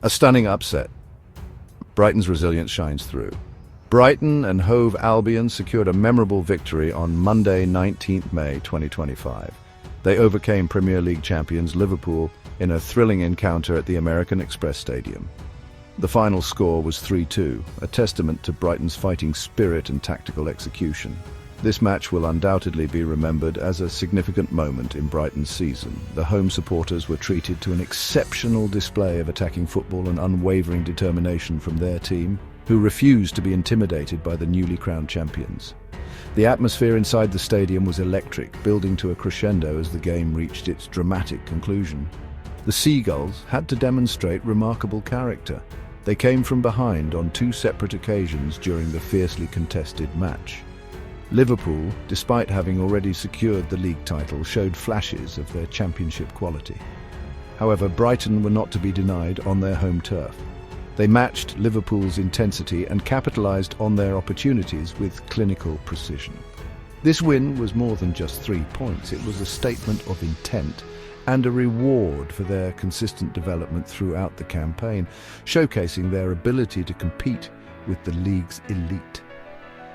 A stunning upset. Brighton's resilience shines through. Brighton and Hove Albion secured a memorable victory on Monday, 19th May 2025. They overcame Premier League champions Liverpool in a thrilling encounter at the American Express Stadium. The final score was 3-2, a testament to Brighton's fighting spirit and tactical execution. This match will undoubtedly be remembered as a significant moment in Brighton's season. The home supporters were treated to an exceptional display of attacking football and unwavering determination from their team, who refused to be intimidated by the newly crowned champions. The atmosphere inside the stadium was electric, building to a crescendo as the game reached its dramatic conclusion. The Seagulls had to demonstrate remarkable character. They came from behind on two separate occasions during the fiercely contested match. Liverpool, despite having already secured the league title, showed flashes of their championship quality. However, Brighton were not to be denied on their home turf. They matched Liverpool's intensity and capitalised on their opportunities with clinical precision. This win was more than just 3 points. It was a statement of intent and a reward for their consistent development throughout the campaign, showcasing their ability to compete with the league's elite.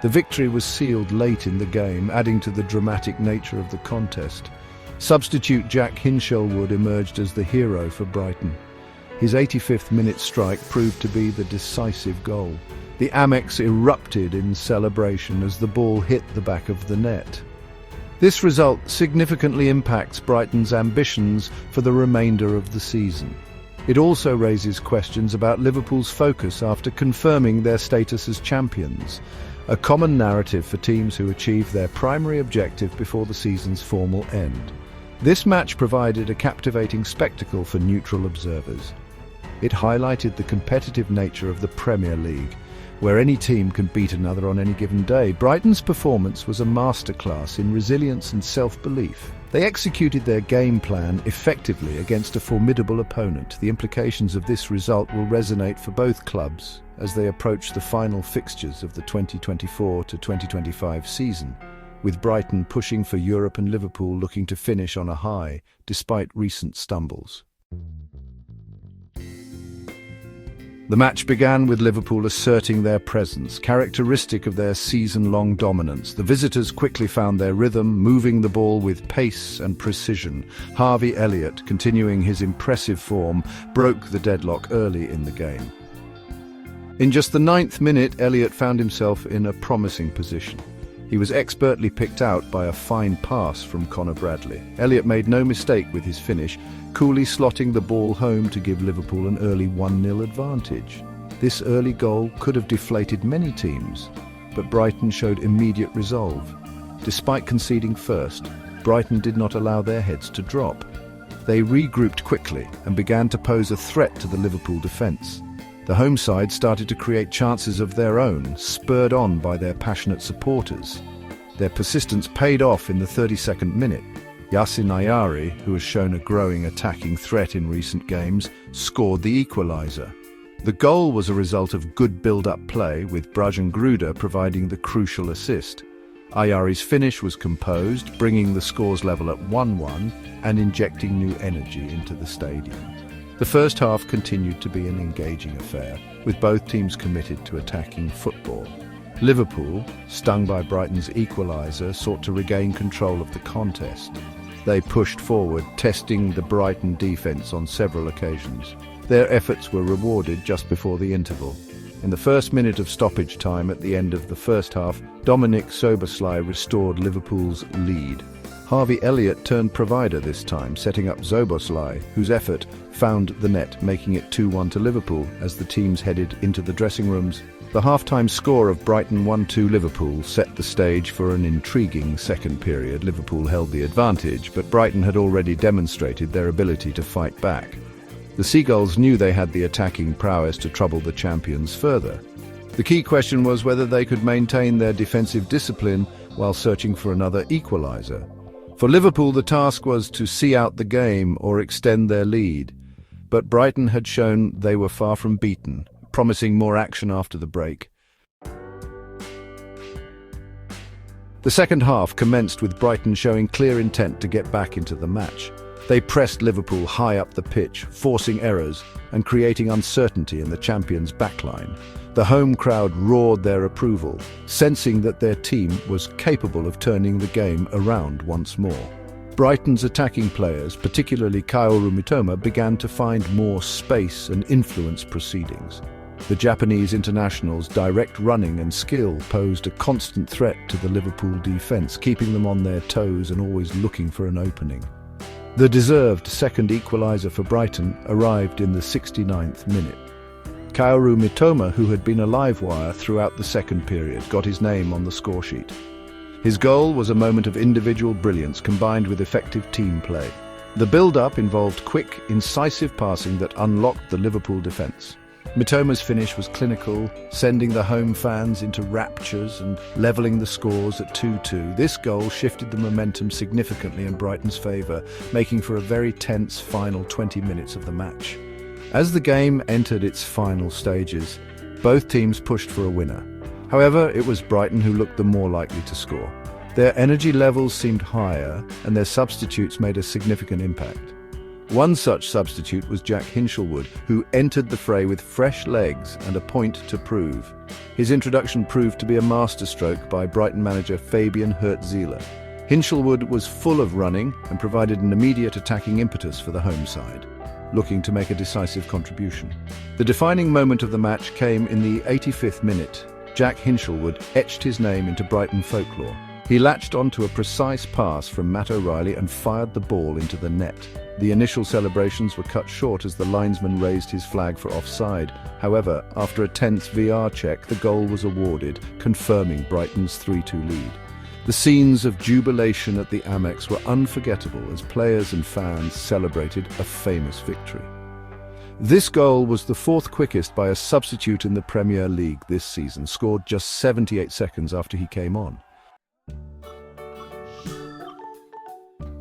The victory was sealed late in the game, adding to the dramatic nature of the contest. Substitute Jack Hinshelwood emerged as the hero for Brighton. His 85th minute strike proved to be the decisive goal. The Amex erupted in celebration as the ball hit the back of the net. This result significantly impacts Brighton's ambitions for the remainder of the season. It also raises questions about Liverpool's focus after confirming their status as champions, a common narrative for teams who achieve their primary objective before the season's formal end. This match provided a captivating spectacle for neutral observers. It highlighted the competitive nature of the Premier League, where any team can beat another on any given day. Brighton's performance was a masterclass in resilience and self-belief. They executed their game plan effectively against a formidable opponent. The implications of this result will resonate for both clubs as they approach the final fixtures of the 2024 to 2025 season, with Brighton pushing for Europe and Liverpool looking to finish on a high despite recent stumbles. The match began with Liverpool asserting their presence, characteristic of their season-long dominance. The visitors quickly found their rhythm, moving the ball with pace and precision. Harvey Elliott, continuing his impressive form, broke the deadlock early in the game. In just the 9th minute, Elliott found himself in a promising position. He was expertly picked out by a fine pass from Conor Bradley. Elliott made no mistake with his finish, coolly slotting the ball home to give Liverpool an early 1-0 advantage. This early goal could have deflated many teams, but Brighton showed immediate resolve. Despite conceding first, Brighton did not allow their heads to drop. They regrouped quickly and began to pose a threat to the Liverpool defence. The home side started to create chances of their own, spurred on by their passionate supporters. Their persistence paid off in the 32nd minute. Yassin Ayari, who has shown a growing attacking threat in recent games, scored the equaliser. The goal was a result of good build-up play, with Brajan Gruda providing the crucial assist. Ayari's finish was composed, bringing the scores level at 1-1 and injecting new energy into the stadium. The first half continued to be an engaging affair, with both teams committed to attacking football. Liverpool, stung by Brighton's equaliser, sought to regain control of the contest. They pushed forward, testing the Brighton defence on several occasions. Their efforts were rewarded just before the interval. In the first minute of stoppage time at the end of the first half, Dominic Szoboszlai restored Liverpool's lead. Harvey Elliott turned provider this time, setting up Szoboszlai, whose effort found the net, making it 2-1 to Liverpool as the teams headed into the dressing rooms. The half-time score of Brighton 1-2 Liverpool set the stage for an intriguing second period. Liverpool held the advantage, but Brighton had already demonstrated their ability to fight back. The Seagulls knew they had the attacking prowess to trouble the champions further. The key question was whether they could maintain their defensive discipline while searching for another equaliser. For Liverpool, the task was to see out the game or extend their lead, but Brighton had shown they were far from beaten, promising more action after the break. The second half commenced with Brighton showing clear intent to get back into the match. They pressed Liverpool high up the pitch, forcing errors and creating uncertainty in the champions' backline. The home crowd roared their approval, sensing that their team was capable of turning the game around once more. Brighton's attacking players, particularly Kaoru Mitoma, began to find more space and influence proceedings. The Japanese international's direct running and skill posed a constant threat to the Liverpool defence, keeping them on their toes and always looking for an opening. The deserved second equaliser for Brighton arrived in the 69th minute. Kaoru Mitoma, who had been a live wire throughout the second period, got his name on the scoresheet. His goal was a moment of individual brilliance combined with effective team play. The build-up involved quick, incisive passing that unlocked the Liverpool defence. Mitoma's finish was clinical, sending the home fans into raptures and levelling the scores at 2-2. This goal shifted the momentum significantly in Brighton's favour, making for a very tense final 20 minutes of the match. As the game entered its final stages, both teams pushed for a winner. However, it was Brighton who looked the more likely to score. Their energy levels seemed higher, and their substitutes made a significant impact. One such substitute was Jack Hinchelwood, who entered the fray with fresh legs and a point to prove. His introduction proved to be a masterstroke by Brighton manager Fabian Hertzieler. Hinchelwood was full of running and provided an immediate attacking impetus for the home side, looking to make a decisive contribution. The defining moment of the match came in the 85th minute. Jack Hinchelwood etched his name into Brighton folklore. He latched onto a precise pass from Matt O'Reilly and fired the ball into the net. The initial celebrations were cut short as the linesman raised his flag for offside. However, after a tense VR check, the goal was awarded, confirming Brighton's 3-2 lead. The scenes of jubilation at the Amex were unforgettable as players and fans celebrated a famous victory. This goal was the fourth quickest by a substitute in the Premier League this season, scored just 78 seconds after he came on.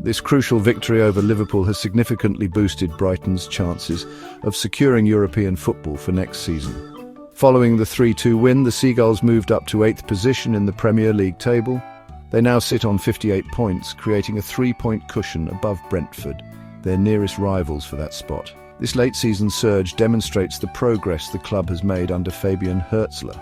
This crucial victory over Liverpool has significantly boosted Brighton's chances of securing European football for next season. Following the 3-2 win, the Seagulls moved up to 8th position in the Premier League table. They now sit on 58 points, creating a 3-point cushion above Brentford, their nearest rivals for that spot. This late-season surge demonstrates the progress the club has made under Fabian Hertzler.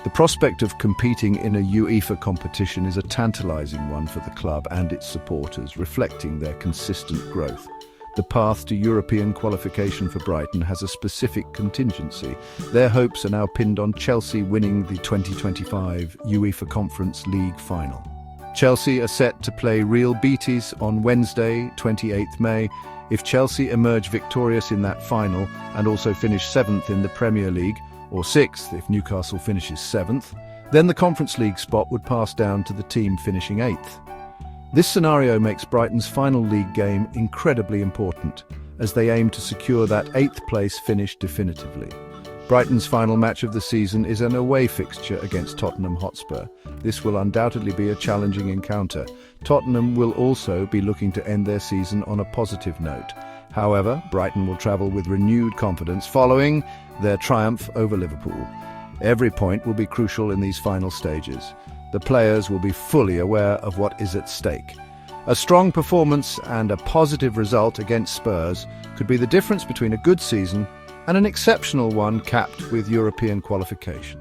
The prospect of competing in a UEFA competition is a tantalising one for the club and its supporters, reflecting their consistent growth. The path to European qualification for Brighton has a specific contingency. Their hopes are now pinned on Chelsea winning the 2025 UEFA Conference League final. Chelsea are set to play Real Betis on Wednesday, 28th May. If Chelsea emerge victorious in that final and also finish 7th in the Premier League, or 6th if Newcastle finishes 7th, then the Conference League spot would pass down to the team finishing 8th. This scenario makes Brighton's final league game incredibly important, as they aim to secure that 8th place finish definitively. Brighton's final match of the season is an away fixture against Tottenham Hotspur. This will undoubtedly be a challenging encounter. Tottenham will also be looking to end their season on a positive note. However, Brighton will travel with renewed confidence following their triumph over Liverpool. Every point will be crucial in these final stages. The players will be fully aware of what is at stake. A strong performance and a positive result against Spurs could be the difference between a good season and an exceptional one capped with European qualification.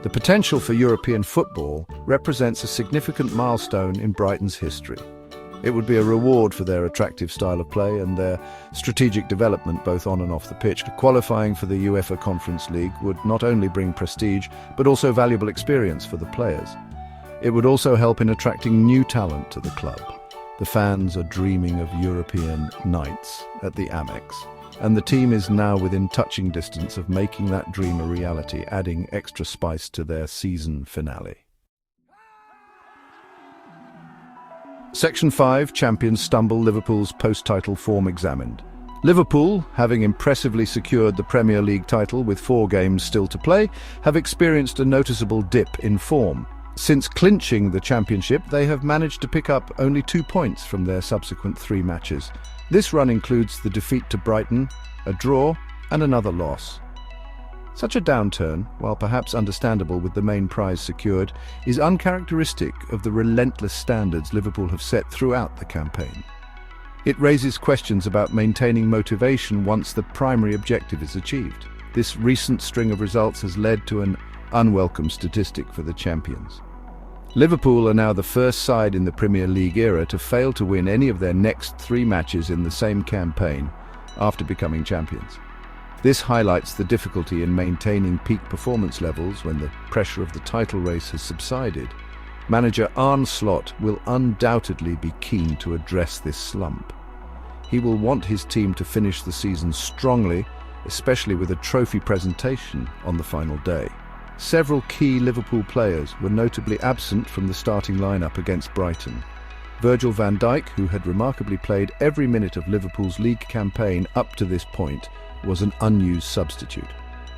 The potential for European football represents a significant milestone in Brighton's history. It would be a reward for their attractive style of play and their strategic development both on and off the pitch. Qualifying for the UEFA Conference League would not only bring prestige, but also valuable experience for the players. It would also help in attracting new talent to the club. The fans are dreaming of European nights at the Amex, and the team is now within touching distance of making that dream a reality, adding extra spice to their season finale. Section 5, Champions stumble, Liverpool's post-title form examined. Liverpool, having impressively secured the Premier League title with 4 games still to play, have experienced a noticeable dip in form. Since clinching the championship, they have managed to pick up only 2 points from their subsequent 3 matches. This run includes the defeat to Brighton, a draw, and another loss. Such a downturn, while perhaps understandable with the main prize secured, is uncharacteristic of the relentless standards Liverpool have set throughout the campaign. It raises questions about maintaining motivation once the primary objective is achieved. This recent string of results has led to an unwelcome statistic for the champions. Liverpool are now the first side in the Premier League era to fail to win any of their next 3 matches in the same campaign after becoming champions. This highlights the difficulty in maintaining peak performance levels when the pressure of the title race has subsided. Manager Arne Slot will undoubtedly be keen to address this slump. He will want his team to finish the season strongly, especially with a trophy presentation on the final day. Several key Liverpool players were notably absent from the starting lineup against Brighton. Virgil van Dijk, who had remarkably played every minute of Liverpool's league campaign up to this point, was an unused substitute.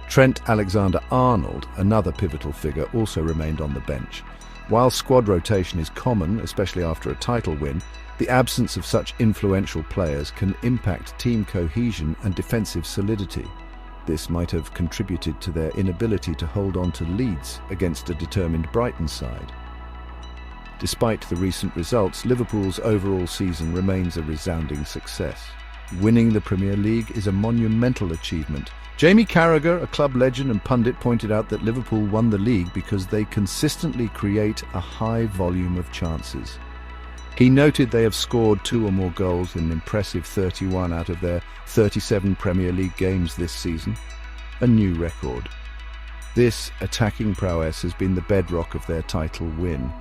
Trent Alexander-Arnold, another pivotal figure, also remained on the bench. While squad rotation is common, especially after a title win, the absence of such influential players can impact team cohesion and defensive solidity. This might have contributed to their inability to hold on to leads against a determined Brighton side. Despite the recent results, Liverpool's overall season remains a resounding success. Winning the Premier League is a monumental achievement. Jamie Carragher, a club legend and pundit, pointed out that Liverpool won the league because they consistently create a high volume of chances. He noted they have scored 2 or more goals in an impressive 31 out of their 37 Premier League games this season, a new record. This attacking prowess has been the bedrock of their title win,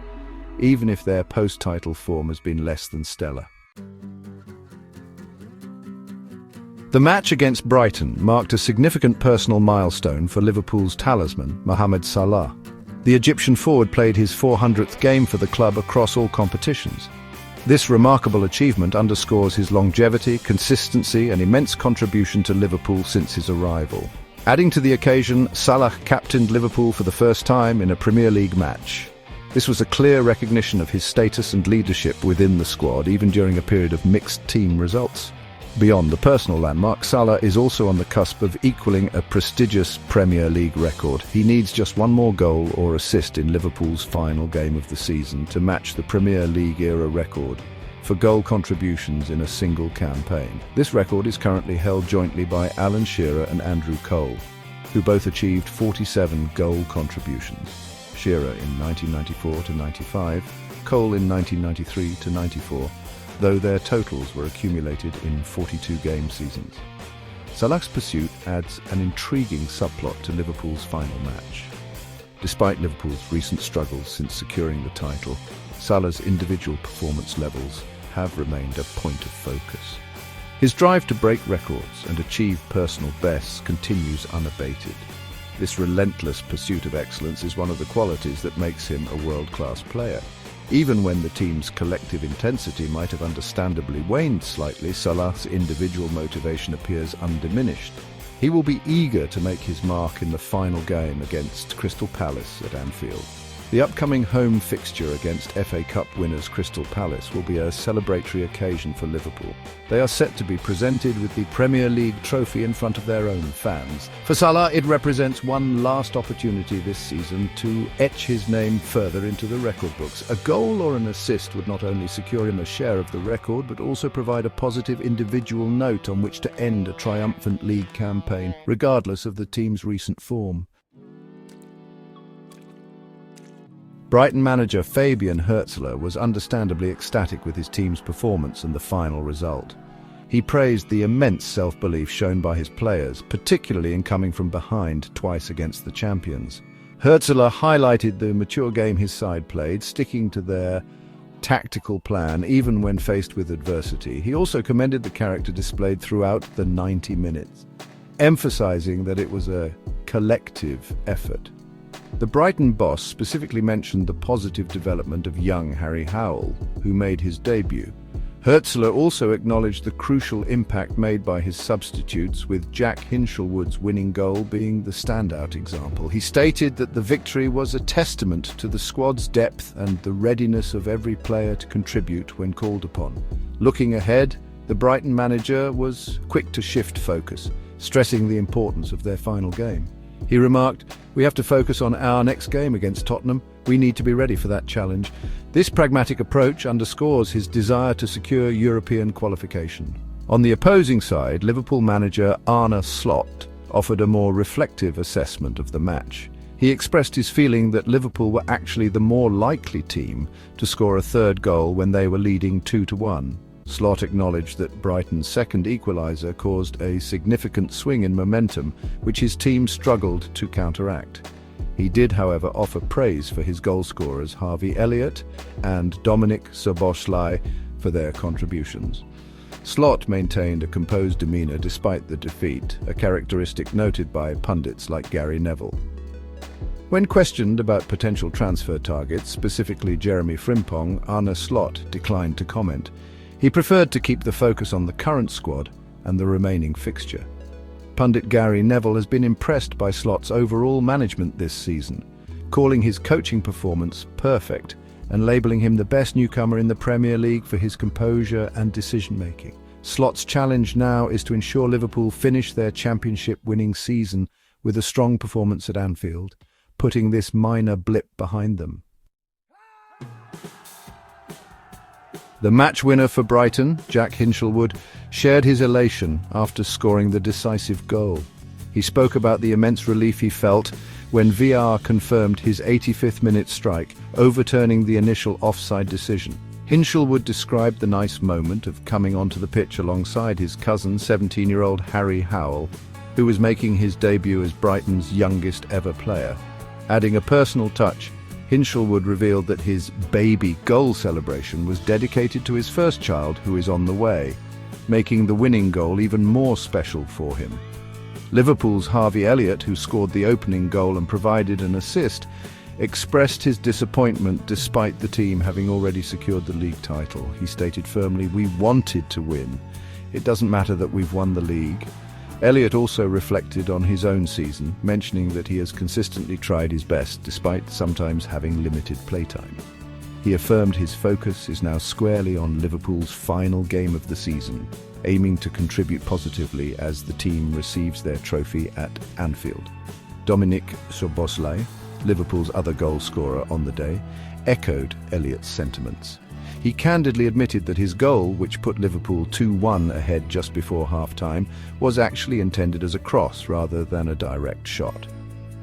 even if their post-title form has been less than stellar. The match against Brighton marked a significant personal milestone for Liverpool's talisman, Mohamed Salah. The Egyptian forward played his 400th game for the club across all competitions. This remarkable achievement underscores his longevity, consistency, and immense contribution to Liverpool since his arrival. Adding to the occasion, Salah captained Liverpool for the first time in a Premier League match. This was a clear recognition of his status and leadership within the squad, even during a period of mixed team results. Beyond the personal landmark, Salah is also on the cusp of equaling a prestigious Premier League record. He needs just 1 more goal or assist in Liverpool's final game of the season to match the Premier League era record for goal contributions in a single campaign. This record is currently held jointly by Alan Shearer and Andrew Cole, who both achieved 47 goal contributions. Shearer in 1994-95, Cole in 1993-94. Though their totals were accumulated in 42 game seasons. Salah's pursuit adds an intriguing subplot to Liverpool's final match. Despite Liverpool's recent struggles since securing the title, Salah's individual performance levels have remained a point of focus. His drive to break records and achieve personal bests continues unabated. This relentless pursuit of excellence is one of the qualities that makes him a world-class player. Even when the team's collective intensity might have understandably waned slightly, Salah's individual motivation appears undiminished. He will be eager to make his mark in the final game against Crystal Palace at Anfield. The upcoming home fixture against FA Cup winners Crystal Palace will be a celebratory occasion for Liverpool. They are set to be presented with the Premier League trophy in front of their own fans. For Salah, it represents one last opportunity this season to etch his name further into the record books. A goal or an assist would not only secure him a share of the record, but also provide a positive individual note on which to end a triumphant league campaign, regardless of the team's recent form. Brighton manager Fabian Hürzeler was understandably ecstatic with his team's performance and the final result. He praised the immense self-belief shown by his players, particularly in coming from behind twice against the champions. Hürzeler highlighted the mature game his side played, sticking to their tactical plan even when faced with adversity. He also commended the character displayed throughout the 90 minutes, emphasizing that it was a collective effort. The Brighton boss specifically mentioned the positive development of young Harry Howell, who made his debut. Hürzeler also acknowledged the crucial impact made by his substitutes, with Jack Hinshelwood's winning goal being the standout example. He stated that the victory was a testament to the squad's depth and the readiness of every player to contribute when called upon. Looking ahead, the Brighton manager was quick to shift focus, stressing the importance of their final game. He remarked, "We have to focus on our next game against Tottenham. We need to be ready for that challenge." This pragmatic approach underscores his desire to secure European qualification. On the opposing side, Liverpool manager Arne Slot offered a more reflective assessment of the match. He expressed his feeling that Liverpool were actually the more likely team to score a third goal when they were leading 2-1. Slot acknowledged that Brighton's second equaliser caused a significant swing in momentum, which his team struggled to counteract. He did, however, offer praise for his goalscorers Harvey Elliott and Dominik Szoboszlai for their contributions. Slot maintained a composed demeanour despite the defeat, a characteristic noted by pundits like Gary Neville. When questioned about potential transfer targets, specifically Jeremy Frimpong, Arne Slot declined to comment. He preferred to keep the focus on the current squad and the remaining fixture. Pundit Gary Neville has been impressed by Slot's overall management this season, calling his coaching performance perfect and labelling him the best newcomer in the Premier League for his composure and decision-making. Slot's challenge now is to ensure Liverpool finish their championship-winning season with a strong performance at Anfield, putting this minor blip behind them. The match winner for Brighton, Jack Hinchelwood, shared his elation after scoring the decisive goal. He spoke about the immense relief he felt when VR confirmed his 85th minute strike, overturning the initial offside decision. Hinchelwood described the nice moment of coming onto the pitch alongside his cousin, 17-year-old Harry Howell, who was making his debut as Brighton's youngest ever player. Adding a personal touch, Hinchelwood revealed that his baby goal celebration was dedicated to his first child, who is on the way, making the winning goal even more special for him. Liverpool's Harvey Elliott, who scored the opening goal and provided an assist, expressed his disappointment despite the team having already secured the league title. He stated firmly, "We wanted to win. It doesn't matter that we've won the league." Elliott also reflected on his own season, mentioning that he has consistently tried his best despite sometimes having limited playtime. He affirmed his focus is now squarely on Liverpool's final game of the season, aiming to contribute positively as the team receives their trophy at Anfield. Dominik Szoboszlai, Liverpool's other goal scorer on the day, echoed Elliott's sentiments. He candidly admitted that his goal, which put Liverpool 2-1 ahead just before half-time, was actually intended as a cross rather than a direct shot.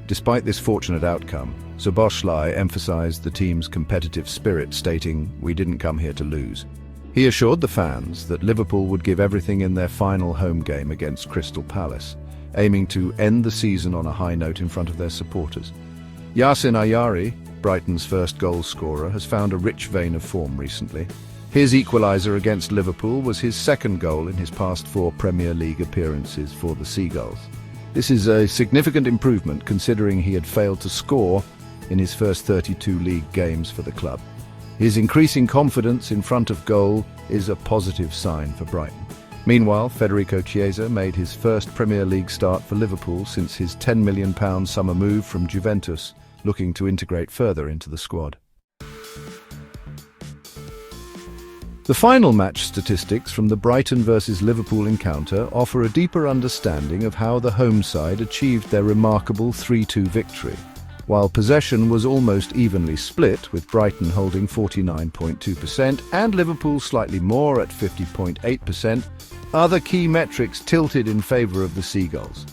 Despite this fortunate outcome, Szoboszlai emphasized the team's competitive spirit, stating, "We didn't come here to lose." He assured the fans that Liverpool would give everything in their final home game against Crystal Palace, aiming to end the season on a high note in front of their supporters. Yasin Ayari, Brighton's first goal scorer, has found a rich vein of form recently. His equaliser against Liverpool was his second goal in his past 4 Premier League appearances for the Seagulls. This is a significant improvement considering he had failed to score in his first 32 league games for the club. His increasing confidence in front of goal is a positive sign for Brighton. Meanwhile, Federico Chiesa made his first Premier League start for Liverpool since his £10 million summer move from Juventus, looking to integrate further into the squad. The final match statistics from the Brighton vs Liverpool encounter offer a deeper understanding of how the home side achieved their remarkable 3-2 victory. While possession was almost evenly split, with Brighton holding 49.2% and Liverpool slightly more at 50.8%, other key metrics tilted in favour of the Seagulls.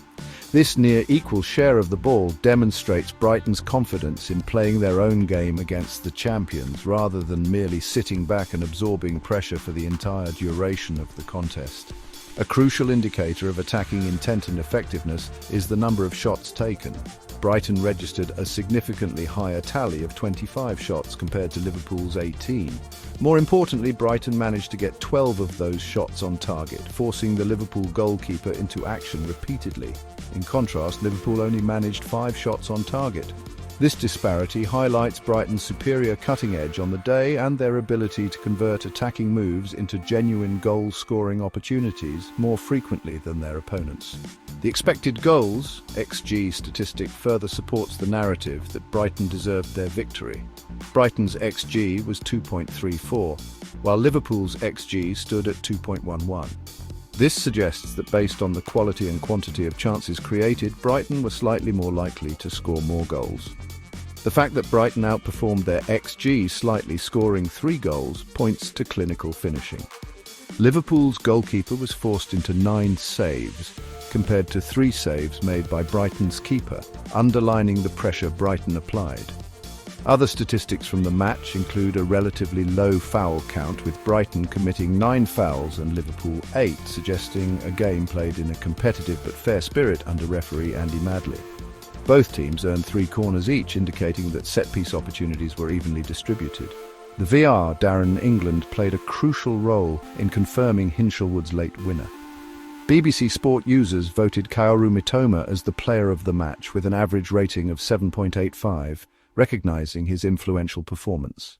This near-equal share of the ball demonstrates Brighton's confidence in playing their own game against the champions, rather than merely sitting back and absorbing pressure for the entire duration of the contest. A crucial indicator of attacking intent and effectiveness is the number of shots taken. Brighton registered a significantly higher tally of 25 shots compared to Liverpool's 18. More importantly, Brighton managed to get 12 of those shots on target, forcing the Liverpool goalkeeper into action repeatedly. In contrast, Liverpool only managed 5 shots on target. This disparity highlights Brighton's superior cutting edge on the day and their ability to convert attacking moves into genuine goal-scoring opportunities more frequently than their opponents. The expected goals (XG) statistic further supports the narrative that Brighton deserved their victory. Brighton's XG was 2.34, while Liverpool's XG stood at 2.11. This suggests that based on the quality and quantity of chances created, Brighton were slightly more likely to score more goals. The fact that Brighton outperformed their XG slightly, scoring 3 goals, points to clinical finishing. Liverpool's goalkeeper was forced into 9 saves, compared to 3 saves made by Brighton's keeper, underlining the pressure Brighton applied. Other statistics from the match include a relatively low foul count, with Brighton committing 9 fouls and Liverpool 8, suggesting a game played in a competitive but fair spirit under referee Andy Madley. Both teams earned 3 corners each, indicating that set-piece opportunities were evenly distributed. The VR Darren England played a crucial role in confirming Hinshelwood's late winner. BBC Sport users voted Kaoru Mitoma as the player of the match with an average rating of 7.85, recognising his influential performance.